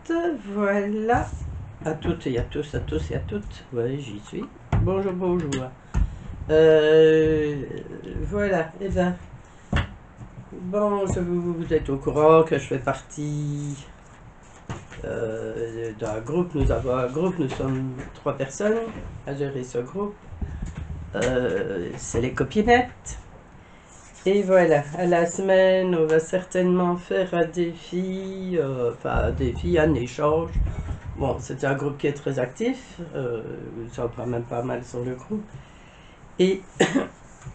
Voilà. À toutes et à tous, à tous et à toutes. Oui, j'y suis. Bonjour, bonjour. Voilà, et ben. Bon, vous êtes au courant que je fais partie d'un groupe. Nous avons un groupe, nous sommes 3 personnes à gérer ce groupe. C'est les copinettes. Et voilà, à la semaine, on va certainement faire un défi, un défi, un échange. Bon, c'est un groupe qui est très actif, ils sont quand même pas mal sur le groupe. Et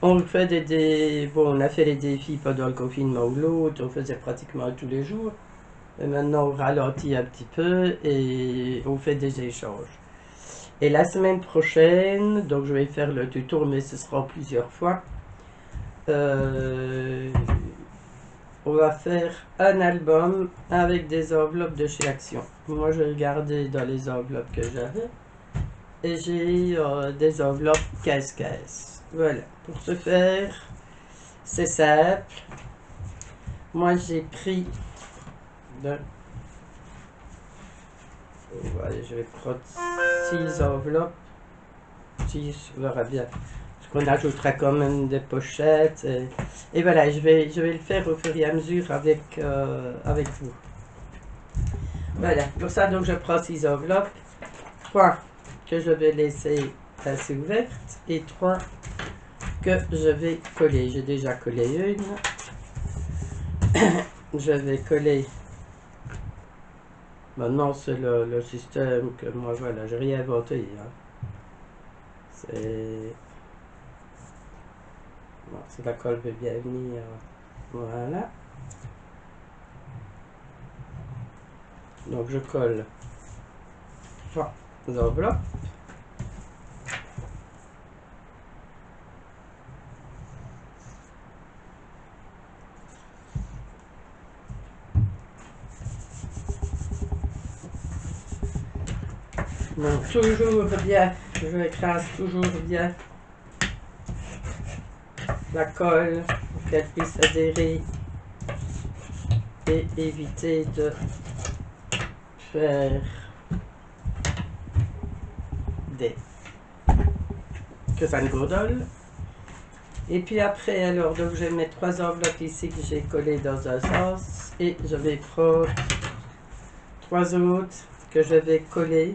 on fait bon, on a fait les défis pendant le confinement ou l'autre, on faisait pratiquement tous les jours. Et maintenant, on ralentit un petit peu et on fait des échanges. Et la semaine prochaine, donc je vais faire le tuto, mais ce sera plusieurs fois. Euh, on va faire un album avec des enveloppes de chez Action. Moi, je vais regarder dans les enveloppes que j'avais. Et j'ai des enveloppes caisse-caisse. Voilà. Pour ce faire, c'est simple. Moi, j'ai pris de... Voilà, je vais prendre 6 enveloppes. 6, on verra bien. Parce qu'on ajoutera quand même des pochettes. Et voilà, je vais le faire au fur et à mesure avec vous. Voilà, pour ça, donc je prends 6 enveloppes. 3 que je vais laisser assez ouvertes et 3 que je vais coller. J'ai déjà collé une. Je vais coller. Maintenant, c'est le système que moi, voilà, j'ai rien inventé. Hein. C'est. Bon, c'est la colle veut bien venir. Voilà. Donc, je colle 3 enveloppes. Donc, toujours bien, je écrase toujours bien la colle pour qu'elle puisse adhérer et éviter de faire des que ça ne gourdole. Et puis après, alors, donc je vais mettre 3 enveloppes ici que j'ai collées dans un sens et je vais prendre 3 autres que je vais coller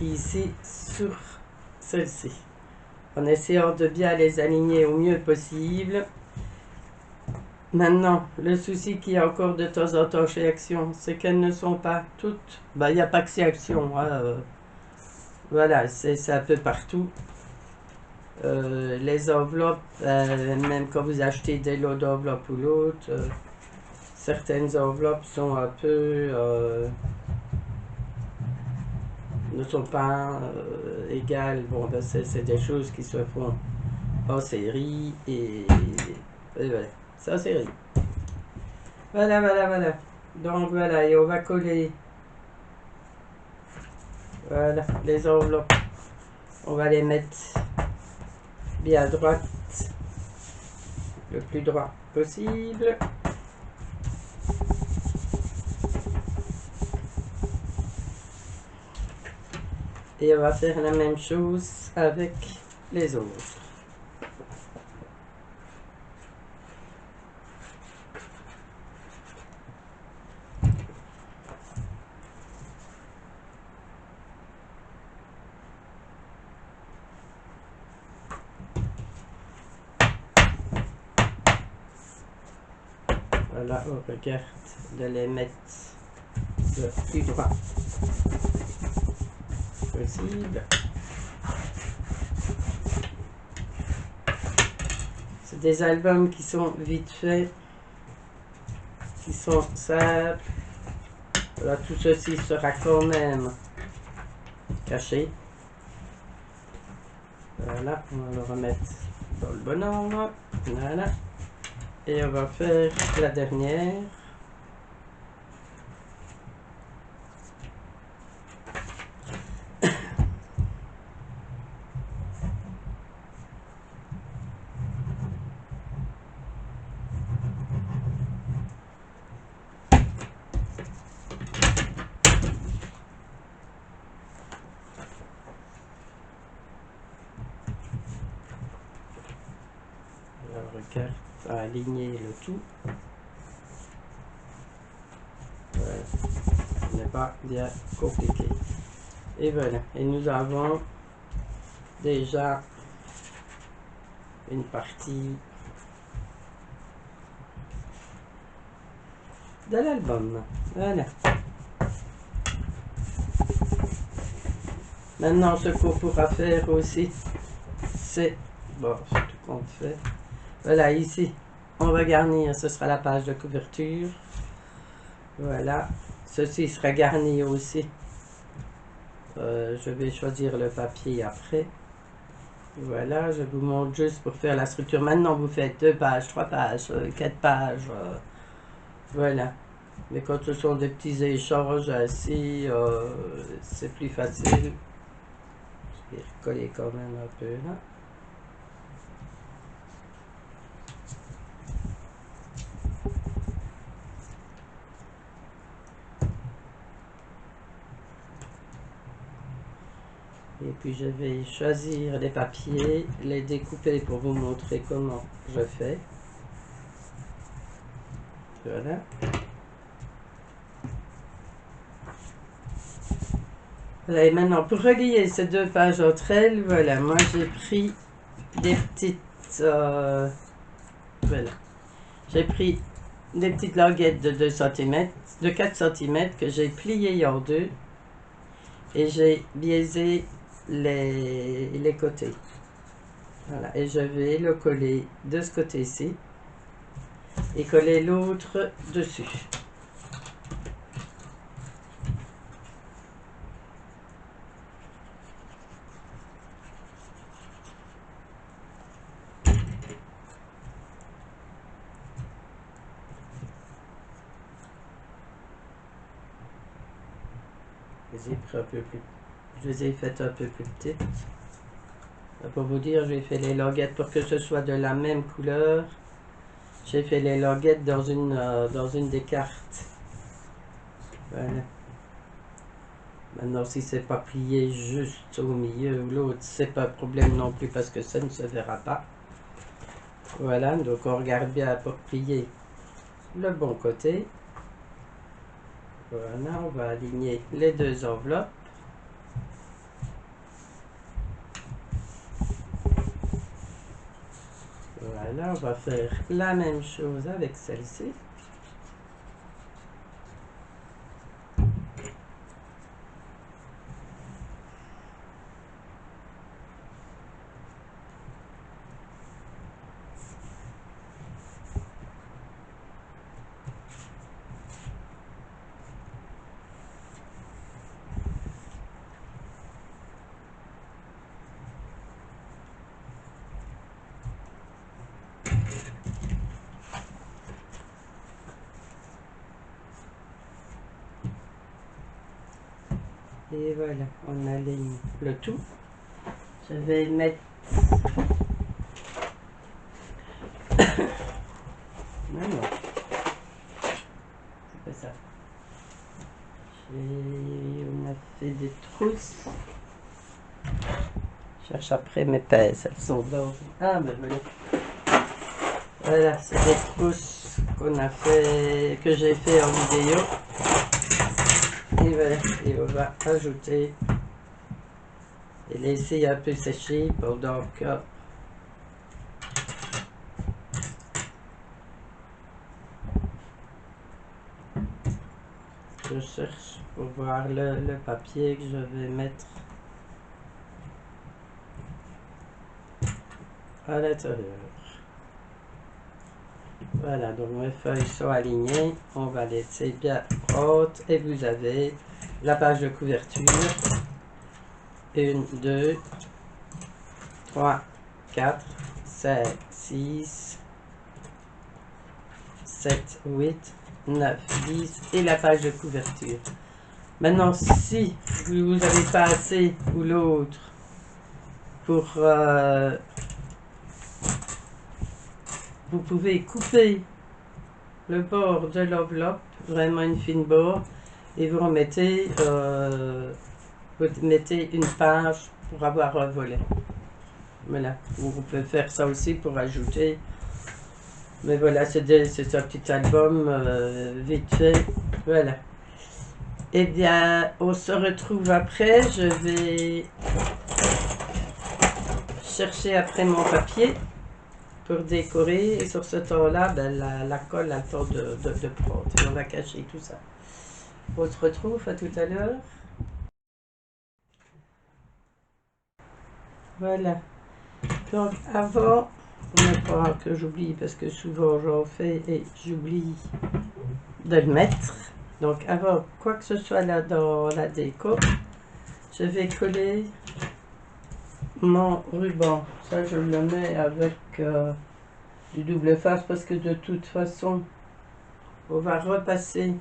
ici sur celle-ci en essayant de bien les aligner au mieux possible. Maintenant, le souci qu'il y a encore de temps en temps chez Action, c'est qu'elles ne sont pas toutes. Il n'y a pas que chez Action. Hein, voilà, c'est un peu partout. Les enveloppes, même quand vous achetez des lots d'enveloppes ou l'autre, certaines enveloppes sont un peu. Ne sont pas égales. Bon, ben c'est des choses qui se font en série et voilà, c'est en série. Voilà, voilà, voilà. Donc voilà, et on va coller. Voilà, les enveloppes. On va les mettre bien droite, le plus droit possible. Et on va faire la même chose avec les autres. Voilà, on regarde de les mettre le plus droit possible. C'est des albums qui sont vite faits, qui sont simples. Voilà, tout ceci sera quand même caché. Voilà, on va le remettre dans le bon ordre. Voilà. Et on va faire la dernière. carte à aligner le tout. Voilà. Ce n'est pas bien compliqué. Et voilà. Et nous avons déjà une partie de l'album. Voilà. Maintenant, ce qu'on pourra faire aussi, c'est... Bon, c'est tout compte fait. Voilà, ici, on va garnir, ce sera la page de couverture. Voilà. Ceci sera garni aussi. Je vais choisir le papier après. Voilà, je vous montre juste pour faire la structure. Maintenant, vous faites 2 pages, 3 pages, 4 pages. Voilà. Mais quand ce sont des petits échanges ainsi, c'est plus facile. Je vais recoller quand même un peu là. Et puis je vais choisir les papiers, les découper pour vous montrer comment je fais. Voilà. Voilà, et maintenant pour relier ces 2 pages entre elles, voilà, moi j'ai pris des petites... voilà. J'ai pris des petites languettes de 2 cm, de 4 cm que j'ai pliées en 2 et j'ai biaisé les côtés. Voilà, et je vais le coller de ce côté-ci et coller l'autre dessus. Je les ai faites un peu plus petites. Pour vous dire, j'ai fait les languettes pour que ce soit de la même couleur. J'ai fait les languettes dans une des cartes. Voilà. Maintenant, si c'est pas plié juste au milieu ou l'autre, c'est pas un problème non plus parce que ça ne se verra pas. Voilà, donc on regarde bien pour plier le bon côté. Voilà, on va aligner les 2 enveloppes. Voilà, on va faire la même chose avec celle-ci. Et voilà, on aligne le tout. Je vais mettre... non, non. C'est pas ça. On a fait des trousses. Je cherche après mes pinces, elles sont dans... Ah ben voilà. Voilà, c'est des trousses qu'on a fait, que j'ai fait en vidéo. Et voilà, et on va ajouter et laisser un peu sécher pendant que je cherche pour voir le papier que je vais mettre à l'intérieur. Voilà, donc mes feuilles sont alignées, on va laisser bien haute et vous avez la page de couverture. 1, 2, 3, 4, 5, 6, 7, 8, 9, 10 et la page de couverture. Maintenant, si vous avez pas assez ou l'autre pour... vous pouvez couper le bord de l'enveloppe, vraiment une fine bord, et vous remettez, vous mettez une page pour avoir un volet. Voilà, vous pouvez faire ça aussi pour ajouter Mais voilà, c'est un petit album vite fait. Voilà. Eh bien, on se retrouve après. Je vais chercher après mon papier pour décorer. Et sur ce temps-là, ben, la colle a le temps de prendre. Et on va cacher tout ça. On se retrouve à tout à l'heure. Voilà. Donc avant, ne pas que j'oublie, parce que souvent j'en fais et j'oublie de le mettre. Donc avant quoi que ce soit là dans la déco, je vais coller mon ruban. Ça je le mets avec du double face parce que de toute façon on va repasser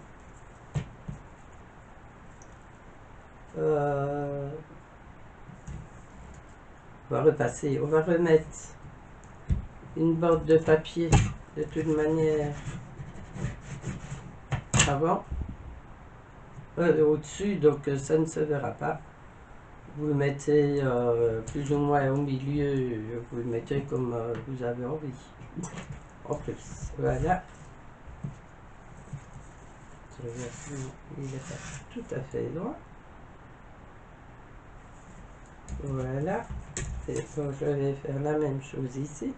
on va remettre une bande de papier de toute manière avant au-dessus, donc ça ne se verra pas. Vous le mettez plus ou moins au milieu, vous le mettez comme vous avez envie. En plus, voilà. Je vérifie, il n'est pas tout à fait droit. Voilà. Et donc je vais faire la même chose ici.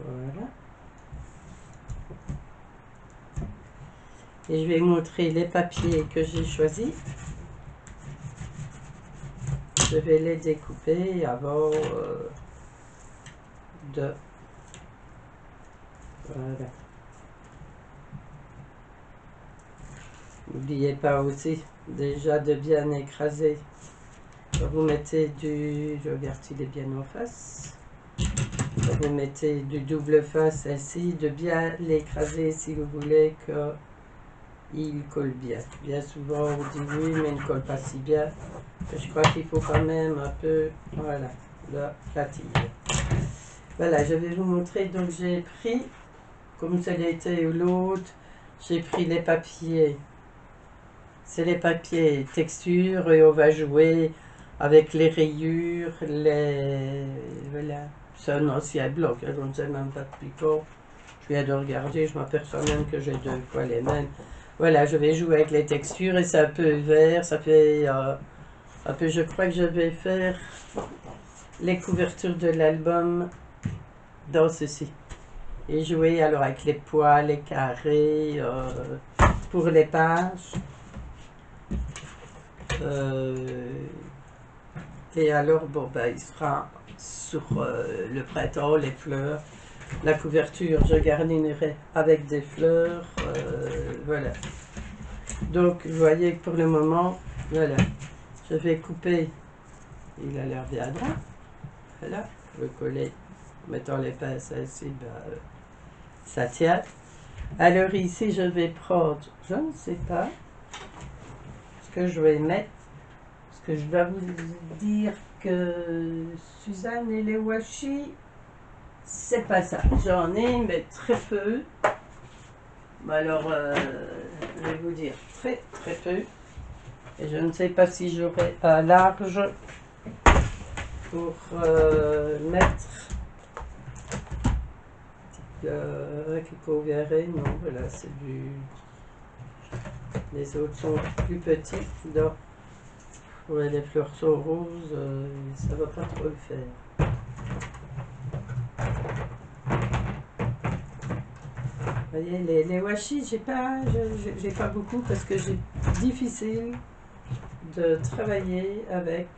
Voilà. Et je vais montrer les papiers que j'ai choisis. Je vais les découper avant de... Voilà. N'oubliez pas aussi déjà de bien écraser. Vous mettez du... Je regarde s'il est bien en face. Vous mettez du double face ainsi, de bien l'écraser si vous voulez qu'il colle bien. Bien souvent on dit oui mais il ne colle pas si bien. Je crois qu'il faut quand même un peu, voilà, l'aplatir. Voilà, je vais vous montrer, donc j'ai pris, comme ça l'était ou l'autre, j'ai pris les papiers. C'est les papiers texture et on va jouer avec les rayures, les... Voilà. C'est un ancien bloc, je ne sais même pas depuis quand. Je viens de regarder, je m'aperçois même que j'ai deux fois les mêmes. Voilà, je vais jouer avec les textures et c'est un peu vert, ça fait un peu, je crois que je vais faire les couvertures de l'album dans ceci. Et jouer alors avec les poids, les carrés, pour les pages. Et alors, bon, ben, il sera sur le printemps, les fleurs. La couverture, je garnirai avec des fleurs. Voilà. Donc, vous voyez que pour le moment, voilà. Je vais couper. Il a l'air bien droit. Voilà. Je vais coller. En mettant les pinces ainsi, ben, ça tient. Alors ici, je vais prendre, je ne sais pas ce que je vais mettre. Parce que je dois vous dire que Suzanne et les washi, c'est pas ça. J'en ai, mais très peu. Alors, je vais vous dire très très peu. Et je ne sais pas si j'aurai un large pour mettre. Qu'il verrait, non, voilà, c'est du. Les autres sont plus petits. Donc, ouais, les fleurs sont roses, ça va pas trop le faire. Vous voyez, les washi, j'ai pas beaucoup parce que c'est difficile de travailler avec.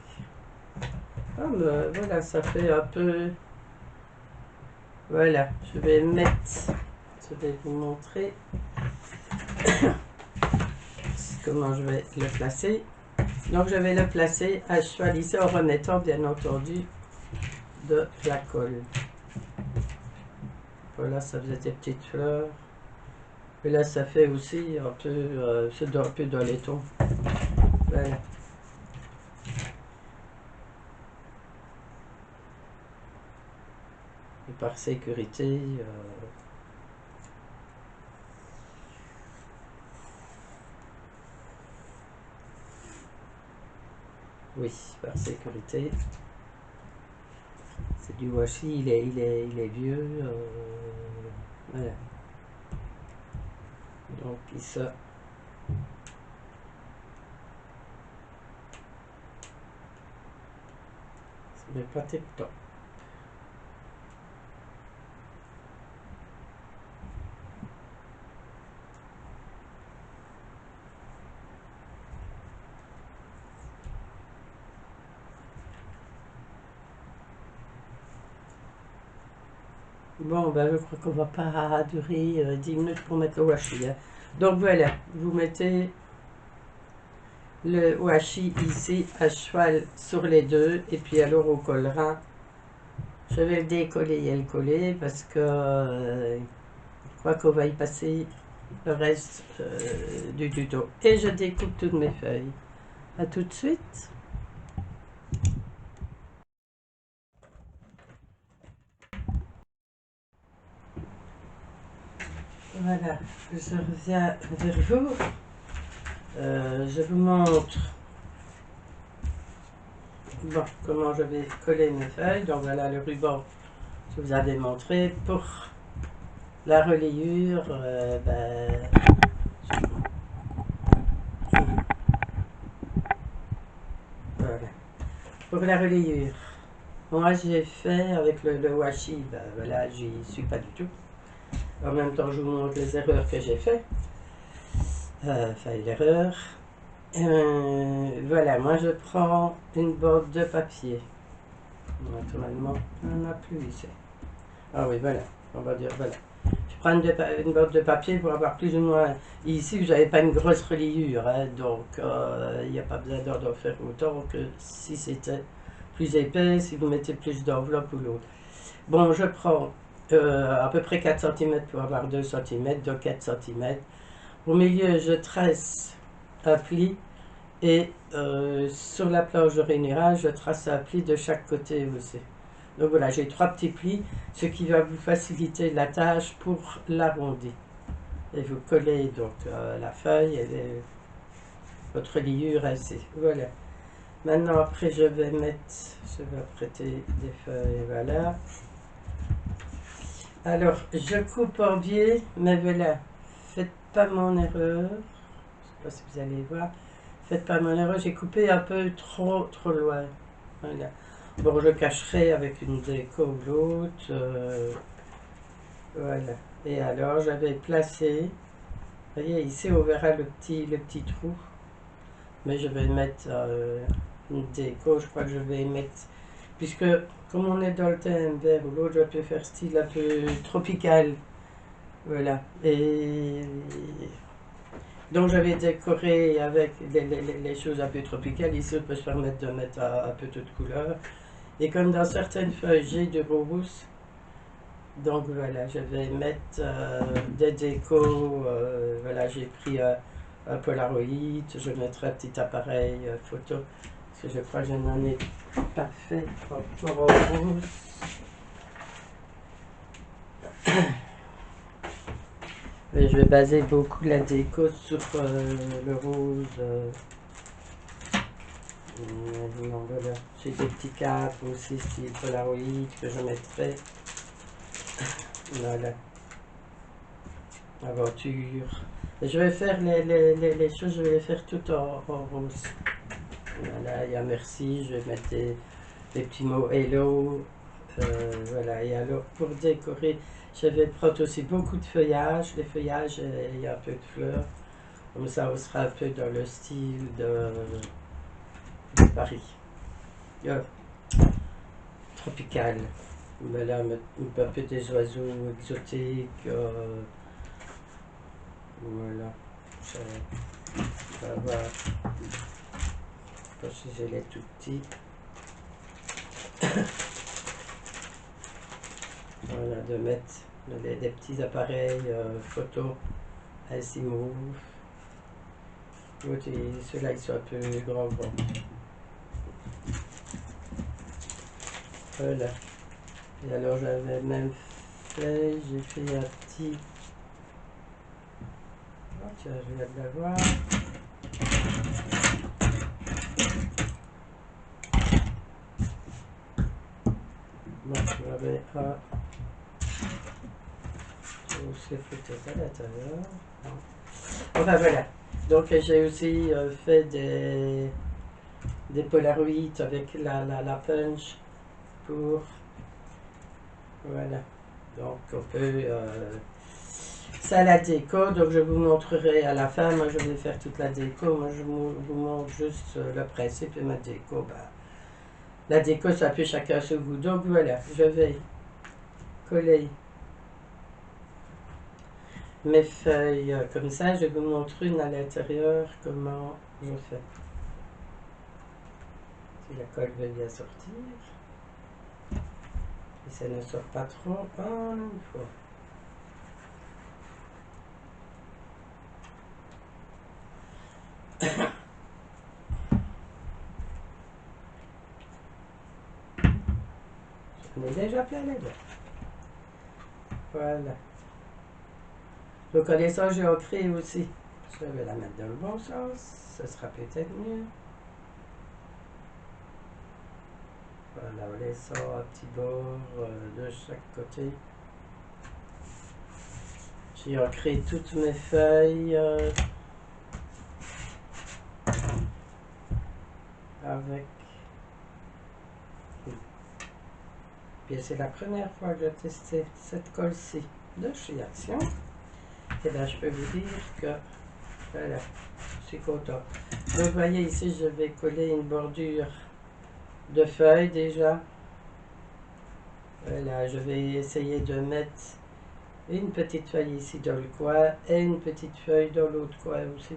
Ah, mais voilà, ça fait un peu. Voilà, je vais mettre. Je vais vous montrer comment je vais le placer. Donc, je vais le placer à cheval ici en remettant, bien entendu, de la colle. Voilà, ça faisait des petites fleurs. Et là, ça fait aussi un peu, c'est un peu dans les tons. Voilà. Et par sécurité, oui, par sécurité. C'est du washi, il est vieux. Voilà. Donc, ça. Ce n'est pas tip top. Bon, ben, je crois qu'on va pas durer 10 minutes pour mettre le washi. Hein. Donc voilà, vous mettez le washi ici à cheval sur les deux, et puis alors on collera. Je vais le décoller et le coller parce que je crois qu'on va y passer le reste du tuto. Et je découpe toutes mes feuilles. À tout de suite. Voilà, je reviens vers vous. Je vous montre bon, comment je vais coller mes feuilles. Donc voilà le ruban que je vous avais montré. Pour la reliure, voilà. Pour la reliure, moi j'ai fait avec le washi, ben voilà, j'y suis pas du tout. En même temps, je vous montre les erreurs que j'ai faites. Enfin, l'erreur. Voilà, moi je prends une botte de papier. Naturellement, on n'a plus ici. Ah oui, voilà, on va dire, voilà. Je prends une botte de papier pour avoir plus ou moins... Ici, vous n'avez pas une grosse reliure, hein, donc il n'y a pas besoin d'en faire autant que si c'était plus épais, si vous mettez plus d'enveloppe ou l'autre. Bon, je prends à peu près 4 cm pour avoir 2 cm, donc 4 cm. Au milieu, je tresse un pli et sur la planche de rainurage, je trace un pli de chaque côté aussi. Donc voilà, j'ai 3 petits plis, ce qui va vous faciliter la tâche pour l'arrondi. Et vous collez donc la feuille et votre liure ainsi. Voilà. Maintenant, après, je vais apprêter des feuilles, voilà. Alors, je coupe en biais, mais voilà, faites pas mon erreur. Je ne sais pas si vous allez voir. Faites pas mon erreur, j'ai coupé un peu trop loin. Voilà. Bon, je cacherai avec une déco ou l'autre. Voilà. Et alors, j'avais placé, vous voyez, ici, on verra le petit trou. Mais je vais mettre une déco, je crois que je vais mettre, puisque comme on est dans le thème vert ou l'autre, je peux faire style un peu tropical. Voilà. Et donc j'avais décoré avec les choses un peu tropicales. Ici, on peut se permettre de mettre un peu de couleur. Et comme dans certaines feuilles, j'ai du rousse. Donc voilà, je vais mettre des décos. Voilà, j'ai pris un Polaroid. Je mettrai un petit appareil photo. Parce que je crois que je n'en ai pas fait encore en rouge. Mais je vais baser beaucoup la déco sur le rose. Voilà. J'ai des petits cadres aussi, style Polaroid, que je mettrai. Voilà. Aventure. Et je vais faire les choses, je vais les faire tout en rose. Voilà, il y a merci, je vais mettre des petits mots hello. Voilà, et alors pour décorer, je vais prendre aussi beaucoup de feuillage. Les feuillages, il y a un peu de fleurs. Comme ça, on sera un peu dans le style de Paris. Tropical. Voilà, un peu des oiseaux exotiques. Voilà. Ça va voir. Parce que j'ai les tout petits. Voilà, de mettre des petits appareils photo Asimov. Ceux-là, ils sont un peu grands. Voilà. Et alors, j'avais même fait, j'ai fait un petit... Oh, tiens, je viens de l'avoir. Bon, j'avais un... Je l'ai foutu à l'intérieur. Enfin voilà. Donc j'ai aussi fait des Polaroids avec la punch pour... Voilà. Donc on peut... ça la déco, donc je vous montrerai à la fin. Moi je vais faire toute la déco. Moi je vous montre juste le principe et ma déco. Bah, la déco ça peut chacun ce goût. Donc voilà, je vais coller mes feuilles comme ça. Je vais vous montrer une à l'intérieur comment je fais. Si la colle veut bien sortir. Et ça ne sort pas trop une fois. On est déjà plein les doigts. Voilà. Donc en laissant j'ai ancré aussi. Je vais la mettre dans le bon sens. Ce sera peut-être mieux. Voilà, en laissant un petit bord de chaque côté. J'ai ancré toutes mes feuilles avec... Puis c'est la première fois que j'ai testé cette colle-ci de chez Action. Et bien je peux vous dire que voilà, je suis content. Donc vous voyez ici je vais coller une bordure de feuilles déjà. Voilà, je vais essayer de mettre une petite feuille ici dans le coin et une petite feuille dans l'autre coin aussi.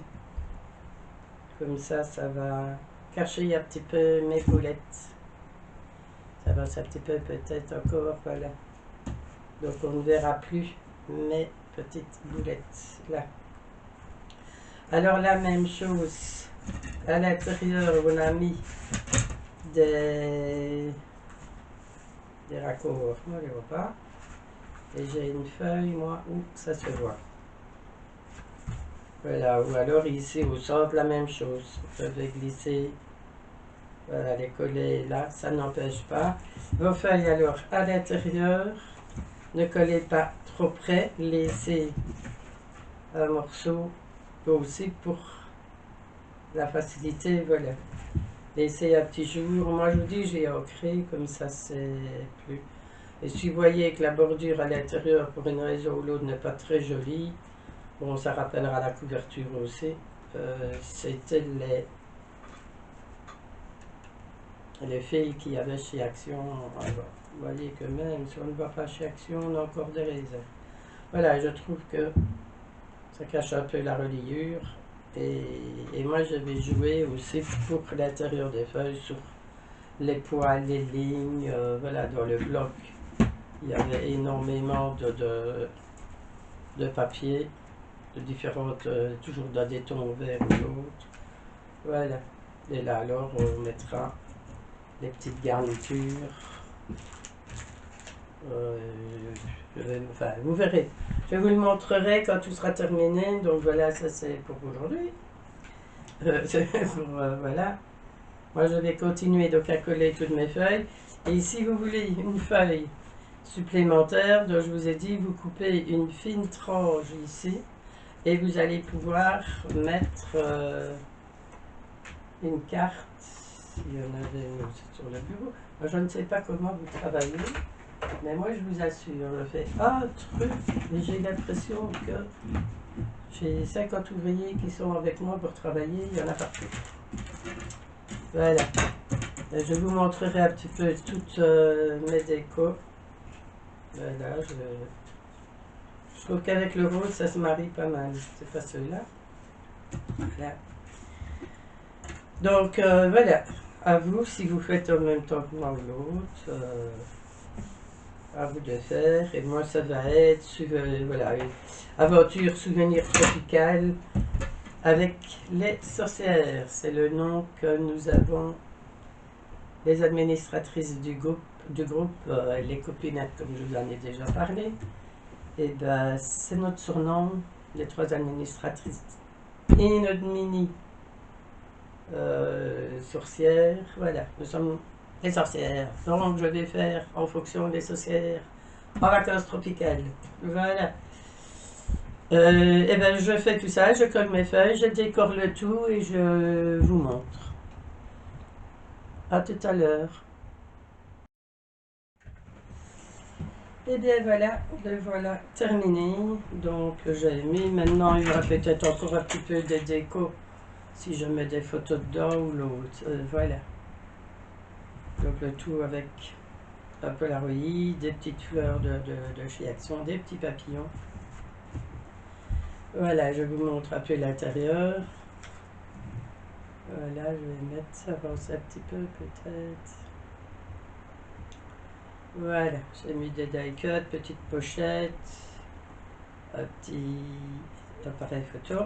Comme ça, ça va cacher un petit peu mes boulettes. Ça va un petit peu peut-être encore, voilà. Donc on ne verra plus mes petites boulettes là. Alors la même chose, à l'intérieur on a mis des raccords, moi je ne les vois pas. Et j'ai une feuille, moi, où ça se voit. Voilà, ou alors ici au centre, la même chose. Je vais glisser, voilà, les coller là, ça n'empêche pas. Vos feuilles alors à l'intérieur, ne collez pas trop près, laissez un morceau aussi pour la facilité, voilà. Laissez un petit jour, moi je vous dis j'ai ancré, comme ça c'est plus... Et si vous voyez que la bordure à l'intérieur, pour une raison ou l'autre, n'est pas très jolie, bon, ça rappellera la couverture aussi. C'était les filles qui avaient chez Action. Alors, vous voyez que même si on ne va pas chez Action, on a encore des réserves. Voilà, je trouve que ça cache un peu la reliure. Et moi, je vais jouer aussi pour l'intérieur des feuilles, sur les poils, les lignes. Voilà, dans le bloc, il y avait énormément de papier, de différentes, toujours d'un des tons vert ou l'autre. Voilà. Et là, alors, on mettra les petites garnitures. Enfin, vous verrez. Je vous le montrerai quand tout sera terminé. Donc voilà, ça c'est pour aujourd'hui. Voilà. Moi, je vais continuer donc à coller toutes mes feuilles. Et si vous voulez une feuille supplémentaire, donc je vous ai dit, vous coupez une fine tranche ici. Et vous allez pouvoir mettre une carte. Il y en avait une aussi sur le bureau. Moi, je ne sais pas comment vous travaillez, mais moi, je vous assure, je fais un truc et j'ai l'impression que j'ai 50 ouvriers qui sont avec moi pour travailler. Il y en a partout. Voilà. Et je vous montrerai un petit peu toutes mes décos. Voilà, je trouve qu'avec le rose, ça se marie pas mal. C'est pas celui-là. Voilà. Donc, voilà. À vous, si vous faites en même temps que moi ou l'autre, à vous de faire. Et moi, ça va être, voilà, une aventure souvenir tropical avec les sorcières. C'est le nom que nous avons, les administratrices du groupe, les copinettes, comme je vous en ai déjà parlé. Et ben, c'est notre surnom, les 3 administratrices. Et notre mini sorcière, voilà, nous sommes les sorcières. Donc, je vais faire en fonction des sorcières en vacances tropicales. Voilà. Et ben, je fais tout ça, je colle mes feuilles, je décore le tout et je vous montre. À tout à l'heure. Et bien voilà, le voilà terminé. Donc j'ai mis, maintenant il y aura peut-être encore un petit peu de déco si je mets des photos dedans ou l'autre. Voilà. Donc le tout avec un Polaroid, des petites fleurs de chez Action, des petits papillons. Voilà, je vous montre un peu l'intérieur. Voilà, je vais mettre, avancer un petit peu peut-être. Voilà, j'ai mis des die cuts, petite pochette, un petit appareil photo.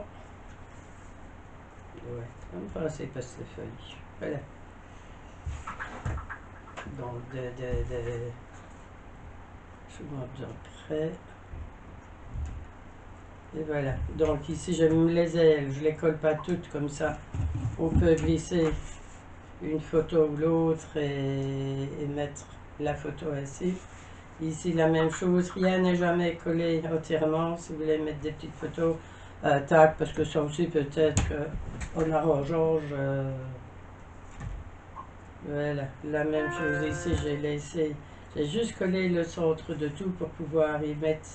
Ouais, on va passer par ces feuilles. Voilà. Donc, je vous montre après. Et voilà. Donc ici, je me les ailes, je les colle pas toutes comme ça. On peut glisser une photo ou l'autre et mettre la photo ainsi. Ici, la même chose, rien n'est jamais collé entièrement. Si vous voulez mettre des petites photos, tac, parce que ça aussi peut-être en arrangeant, voilà, la même chose ici, j'ai juste collé le centre de tout pour pouvoir y mettre,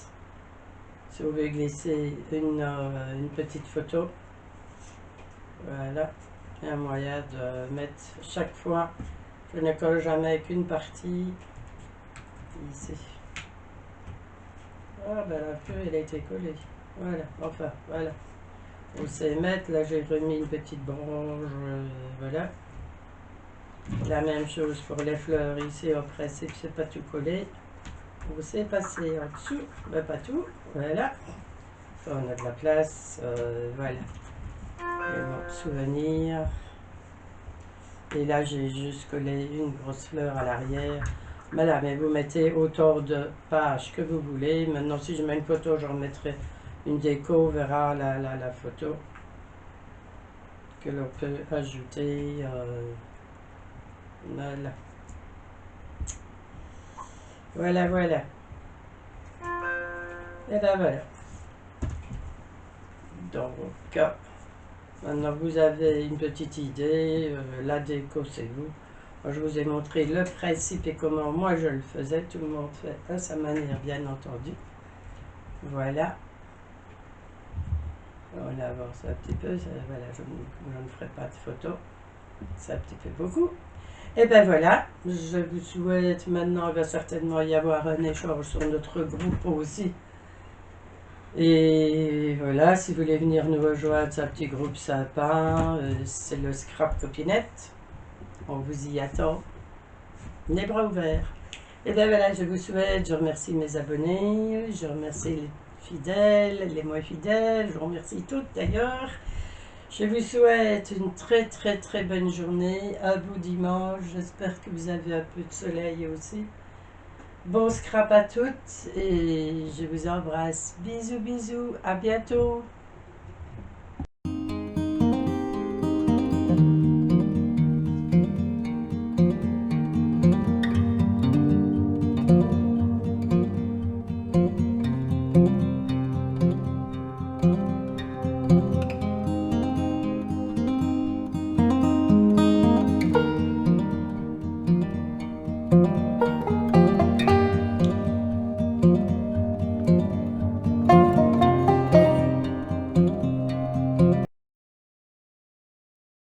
si vous voulez glisser une petite photo. Voilà, il y a un moyen de mettre chaque fois, je ne colle jamais qu'une partie, ici. Ah ben la fleur elle a été collée, voilà, enfin, voilà. On sait mettre, là j'ai remis une petite branche, voilà. La même chose pour les fleurs ici, au principe c'est pas tout collé. On sait passer en dessous, mais pas tout, voilà. On a de la place, voilà. Et mon souvenir. Et là j'ai juste collé une grosse fleur à l'arrière. Voilà, mais vous mettez autant de pages que vous voulez. Maintenant si je mets une photo, j'en mettrai une déco, on verra la photo que l'on peut ajouter. Voilà. Voilà, voilà. Et ben voilà. Donc, maintenant vous avez une petite idée. La déco, c'est vous. Moi, je vous ai montré le principe et comment moi je le faisais. Tout le monde fait à sa manière, bien entendu. Voilà. On avance un petit peu. Voilà, je ne ferai pas de photo. C'est un petit peu beaucoup. Et ben voilà, je vous souhaite maintenant, il va certainement y avoir un échange sur notre groupe aussi. Et voilà, si vous voulez venir nous rejoindre, c'est un petit groupe sympa, c'est le Scrap Copinette. On vous y attend, les bras ouverts. Et bien voilà, je vous souhaite, je remercie mes abonnés, je remercie les fidèles, les moins fidèles, je remercie toutes d'ailleurs. Je vous souhaite une très très très bonne journée, un beau dimanche, j'espère que vous avez un peu de soleil aussi. Bon scrap à toutes et je vous embrasse. Bisous bisous, à bientôt.